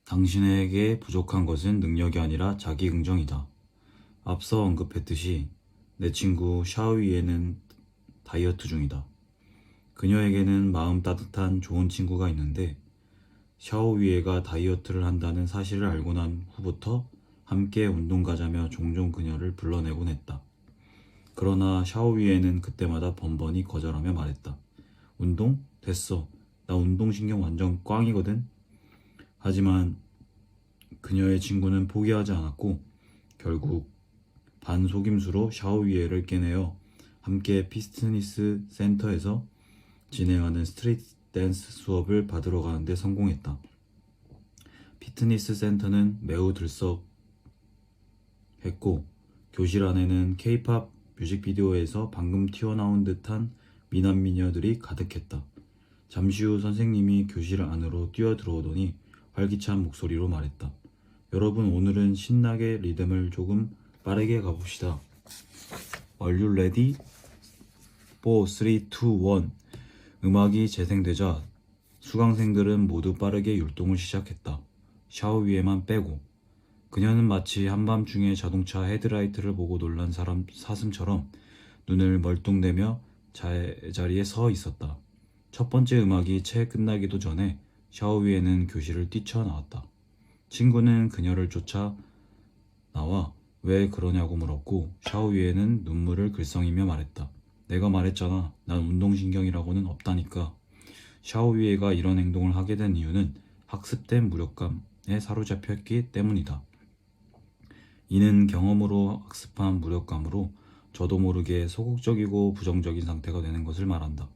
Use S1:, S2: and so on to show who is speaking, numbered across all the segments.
S1: 당신에게 부족한 것은 능력이 아니라 자기 긍정이다. 앞서 언급했듯이 내 친구 샤오위에는 다이어트 중이다. 그녀에게는 마음 따뜻한 좋은 친구가 있는데 샤오위에가 다이어트를 한다는 사실을 알고 난 후부터 함께 운동 가자며 종종 그녀를 불러내곤 했다. 그러나 샤오위에는 그때마다 번번이 거절하며 말했다. 운동? 됐어. 나 운동신경 완전 꽝이거든. 하지만 그녀의 친구는 포기하지 않았고 결국 반속임수로 샤오위에를 깨내어 함께 피트니스 센터에서 진행하는 스트리트 댄스 수업을 받으러 가는데 성공했다. 피트니스 센터는 매우 들썩했고 교실 안에는 K-팝 뮤직비디오에서 방금 튀어나온 듯한 미남 미녀들이 가득했다. 잠시 후 선생님이 교실 안으로 뛰어들어오더니 활기찬 목소리로 말했다. 여러분, 오늘은 신나게 리듬을 조금 빠르게 가봅시다. Are you ready? 4, 3, 2, 1. 음악이 재생되자 수강생들은 모두 빠르게 율동을 시작했다. 샤오위에만 빼고. 그녀는 마치 한밤중에 자동차 헤드라이트를 보고 놀란 사람 사슴처럼 눈을 멀뚱대며 제자리에 서 있었다. 첫 번째 음악이 채 끝나기도 전에 샤오위에는 교실을 뛰쳐나왔다. 친구는 그녀를 쫓아 나와 왜 그러냐고 물었고 샤오위에는 눈물을 글썽이며 말했다. 내가 말했잖아. 난 운동신경이라고는 없다니까. 샤오위에가 이런 행동을 하게 된 이유는 학습된 무력감에 사로잡혔기 때문이다. 이는 경험으로 학습한 무력감으로 저도 모르게 소극적이고 부정적인 상태가 되는 것을 말한다.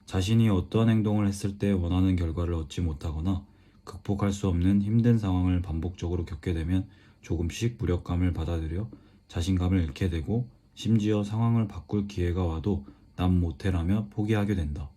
S1: 자신이 어떠한 행동을 했을 때 원하는 결과를 얻지 못하거나 극복할 수 없는 힘든 상황을 반복적으로 겪게 되면 조금씩 무력감을 받아들여 자신감을 잃게 되고 심지어 상황을 바꿀 기회가 와도 난 못해라며 포기하게 된다.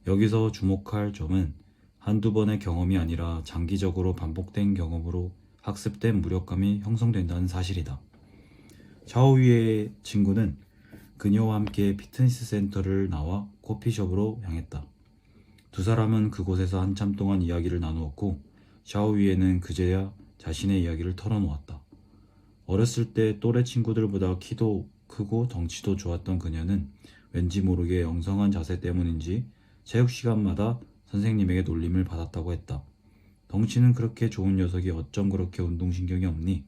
S1: 여기서 주목할 점은 한두 번의 경험이 아니라 장기적으로 반복된 경험으로 학습된 무력감이 형성된다는 사실이다. 샤오위의 친구는 그녀와 함께 피트니스 센터를 나와 커피숍으로 향했다. 두 사람은 그곳에서 한참 동안 이야기를 나누었고 샤오위에는 그제야 자신의 이야기를 털어놓았다. 어렸을 때 또래 친구들보다 키도 크고 덩치도 좋았던 그녀는 왠지 모르게 영성한 자세 때문인지 체육 시간마다 선생님에게 놀림을 받았다고 했다. 덩치는 그렇게 좋은 녀석이 어쩜 그렇게 운동신경이 없니?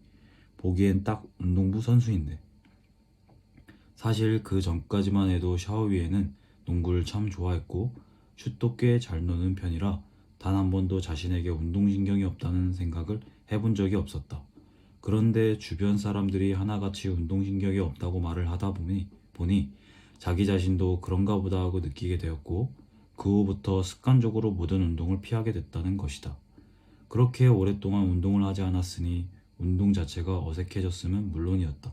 S1: 보기엔 딱 운동부 선수인데. 사실 그 전까지만 해도 샤오위에는 농구를 참 좋아했고 슛도 꽤 잘 넣는 편이라 단 한 번도 자신에게 운동신경이 없다는 생각을 해본 적이 없었다. 그런데 주변 사람들이 하나같이 운동신경이 없다고 말을 하다 보니 자기 자신도 그런가 보다 하고 느끼게 되었고 그 후부터 습관적으로 모든 운동을 피하게 됐다는 것이다. 그렇게 오랫동안 운동을 하지 않았으니 운동 자체가 어색해졌으면 물론이었다.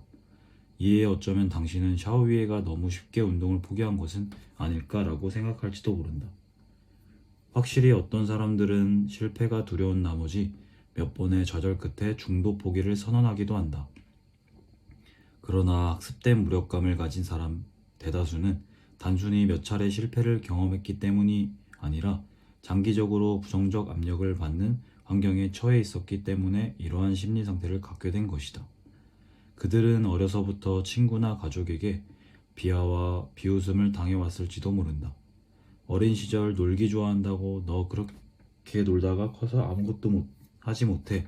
S1: 이에 어쩌면 당신은 샤오위에가 너무 쉽게 운동을 포기한 것은 아닐까라고 생각할지도 모른다. 확실히 어떤 사람들은 실패가 두려운 나머지 몇 번의 좌절 끝에 중도 포기를 선언하기도 한다. 그러나 학습된 무력감을 가진 사람 대다수는 단순히 몇 차례 실패를 경험했기 때문이 아니라 장기적으로 부정적 압력을 받는 환경에 처해 있었기 때문에 이러한 심리 상태를 갖게 된 것이다. 그들은 어려서부터 친구나 가족에게 비하와 비웃음을 당해왔을지도 모른다. 어린 시절 놀기 좋아한다고 너 그렇게 놀다가 커서 아무것도 하지 못해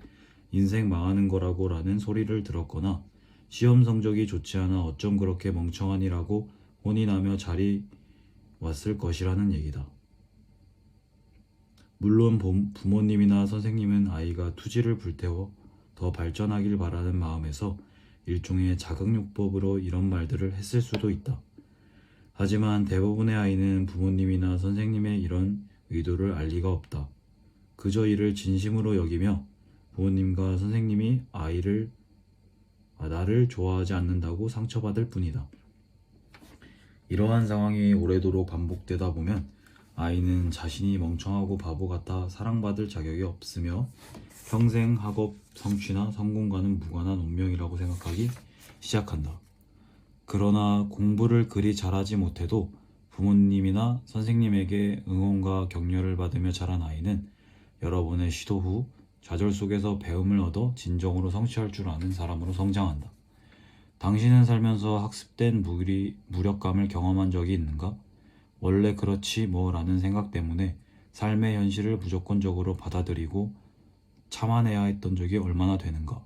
S1: 인생 망하는 거라고 라는 소리를 들었거나 시험 성적이 좋지 않아 어쩜 그렇게 멍청하니라고 혼이 나며 자리 왔을 것이라는 얘기다. 물론 부모님이나 선생님은 아이가 투지를 불태워 더 발전하길 바라는 마음에서 일종의 자극요법으로 이런 말들을 했을 수도 있다. 하지만 대부분의 아이는 부모님이나 선생님의 이런 의도를 알 리가 없다. 그저 이를 진심으로 여기며 부모님과 선생님이 나를 좋아하지 않는다고 상처받을 뿐이다. 이러한 상황이 오래도록 반복되다 보면 아이는 자신이 멍청하고 바보 같아 사랑받을 자격이 없으며 평생 학업 성취나 성공과는 무관한 운명이라고 생각하기 시작한다. 그러나 공부를 그리 잘하지 못해도 부모님이나 선생님에게 응원과 격려를 받으며 자란 아이는 여러 번의 시도 후 좌절 속에서 배움을 얻어 진정으로 성취할 줄 아는 사람으로 성장한다. 당신은 살면서 학습된 무력감을 경험한 적이 있는가? 원래 그렇지 뭐 라는 생각 때문에 삶의 현실을 무조건적으로 받아들이고 참아내야 했던 적이 얼마나 되는가?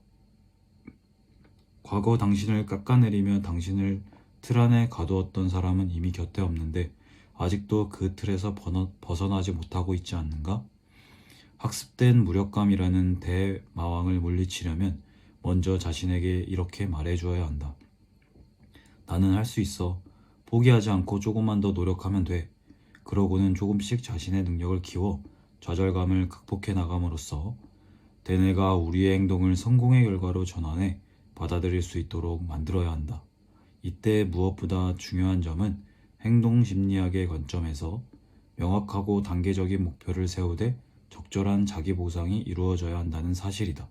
S1: 과거 당신을 깎아내리며 당신을 틀 안에 가두었던 사람은 이미 곁에 없는데 아직도 그 틀에서 벗어나지 못하고 있지 않는가? 학습된 무력감이라는 대마왕을 물리치려면 먼저 자신에게 이렇게 말해주어야 한다. 나는 할 수 있어. 포기하지 않고 조금만 더 노력하면 돼. 그러고는 조금씩 자신의 능력을 키워 좌절감을 극복해 나감으로써 대뇌가 우리의 행동을 성공의 결과로 전환해 받아들일 수 있도록 만들어야 한다. 이때 무엇보다 중요한 점은 행동 심리학의 관점에서 명확하고 단계적인 목표를 세우되 적절한 자기 보상이 이루어져야 한다는 사실이다.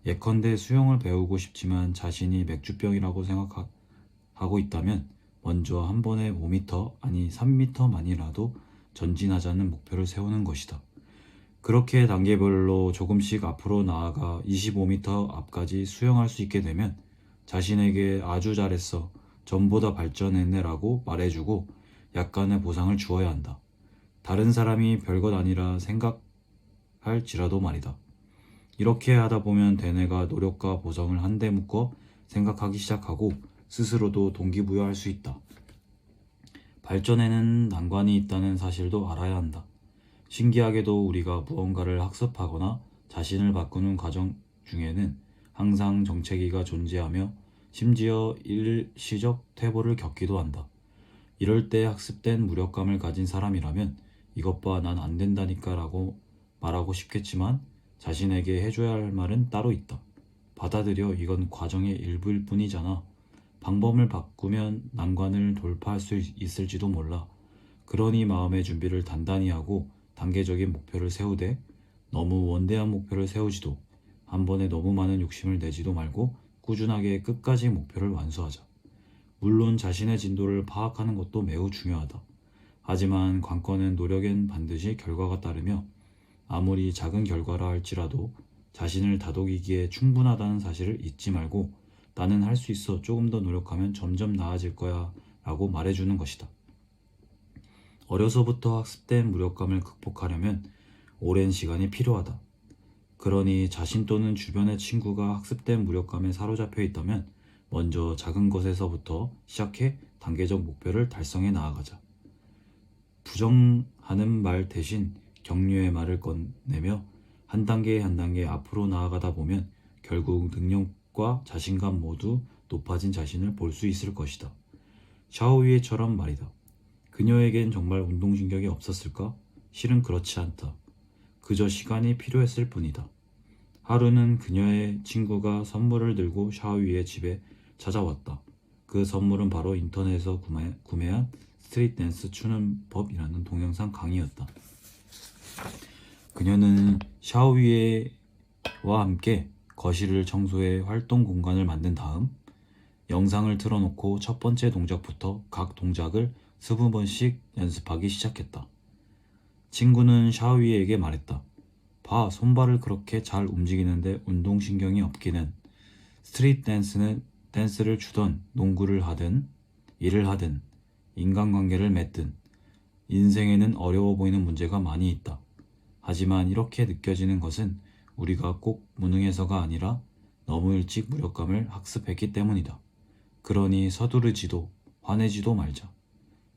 S1: 예컨대 수영을 배우고 싶지만 자신이 맥주병이라고 생각하고 있다면 먼저 한 번에 5m 아니 3m만이라도 전진하자는 목표를 세우는 것이다. 그렇게 단계별로 조금씩 앞으로 나아가 25m 앞까지 수영할 수 있게 되면 자신에게 아주 잘했어, 전보다 발전했네 라고 말해주고 약간의 보상을 주어야 한다. 다른 사람이 별것 아니라 생각할지라도 말이다. 이렇게 하다 보면 대뇌가 노력과 보상을 한데 묶어 생각하기 시작하고 스스로도 동기부여할 수 있다. 발전에는 난관이 있다는 사실도 알아야 한다. 신기하게도 우리가 무언가를 학습하거나 자신을 바꾸는 과정 중에는 항상 정체기가 존재하며 심지어 일시적 퇴보를 겪기도 한다. 이럴 때 학습된 무력감을 가진 사람이라면 이것 봐 난 안 된다니까 라고 말하고 싶겠지만 자신에게 해줘야 할 말은 따로 있다. 받아들여. 이건 과정의 일부일 뿐이잖아. 방법을 바꾸면 난관을 돌파할 수 있을지도 몰라. 그러니 마음의 준비를 단단히 하고 단계적인 목표를 세우되 너무 원대한 목표를 세우지도 한 번에 너무 많은 욕심을 내지도 말고 꾸준하게 끝까지 목표를 완수하자. 물론 자신의 진도를 파악하는 것도 매우 중요하다. 하지만 관건은 노력엔 반드시 결과가 따르며 아무리 작은 결과라 할지라도 자신을 다독이기에 충분하다는 사실을 잊지 말고 나는 할 수 있어. 조금 더 노력하면 점점 나아질 거야 라고 말해주는 것이다. 어려서부터 학습된 무력감을 극복하려면 오랜 시간이 필요하다. 그러니 자신 또는 주변의 친구가 학습된 무력감에 사로잡혀 있다면 먼저 작은 것에서부터 시작해 단계적 목표를 달성해 나아가자. 부정하는 말 대신 격려의 말을 꺼내며 한 단계 한 단계 앞으로 나아가다 보면 결국 능력과 자신감 모두 높아진 자신을 볼 수 있을 것이다. 샤오위에처럼 말이다. 그녀에겐 정말 운동신경이 없었을까? 실은 그렇지 않다. 그저 시간이 필요했을 뿐이다. 하루는 그녀의 친구가 선물을 들고 샤오위의 집에 찾아왔다. 그 선물은 바로 인터넷에서 구매한 스트릿 댄스 추는 법이라는 동영상 강의였다. 그녀는 샤오위에와 함께 거실을 청소해 활동 공간을 만든 다음 영상을 틀어놓고 첫 번째 동작부터 각 동작을 20번씩 연습하기 시작했다. 친구는 샤오위에게 말했다. 봐, 손발을 그렇게 잘 움직이는데 운동신경이 없기는. 스트릿 댄스를 추던 농구를 하든 일을 하든 인간관계를 맺든 인생에는 어려워 보이는 문제가 많이 있다. 하지만 이렇게 느껴지는 것은 우리가 꼭 무능해서가 아니라 너무 일찍 무력감을 학습했기 때문이다. 그러니 서두르지도 화내지도 말자.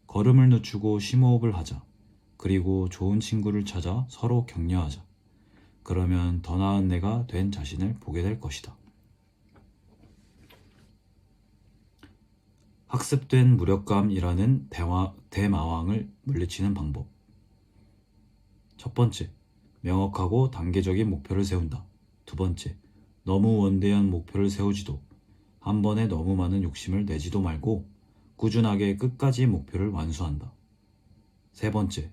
S1: 걸음을 늦추고 심호흡을 하자. 그리고 좋은 친구를 찾아 서로 격려하자. 그러면 더 나은 내가 된 자신을 보게 될 것이다. 학습된 무력감이라는 대마왕을 물리치는 방법. 첫 번째, 명확하고 단계적인 목표를 세운다. 두 번째, 너무 원대한 목표를 세우지도 한 번에 너무 많은 욕심을 내지도 말고 꾸준하게 끝까지 목표를 완수한다. 세 번째,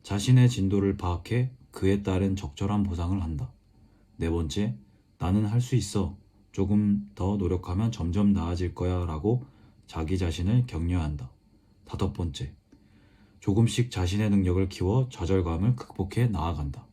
S1: 자신의 진도를 파악해 그에 따른 적절한 보상을 한다. 네 번째, 나는 할 수 있어. 조금 더 노력하면 점점 나아질 거야 라고 자기 자신을 격려한다. 다섯 번째, 조금씩 자신의 능력을 키워 좌절감을 극복해 나아간다.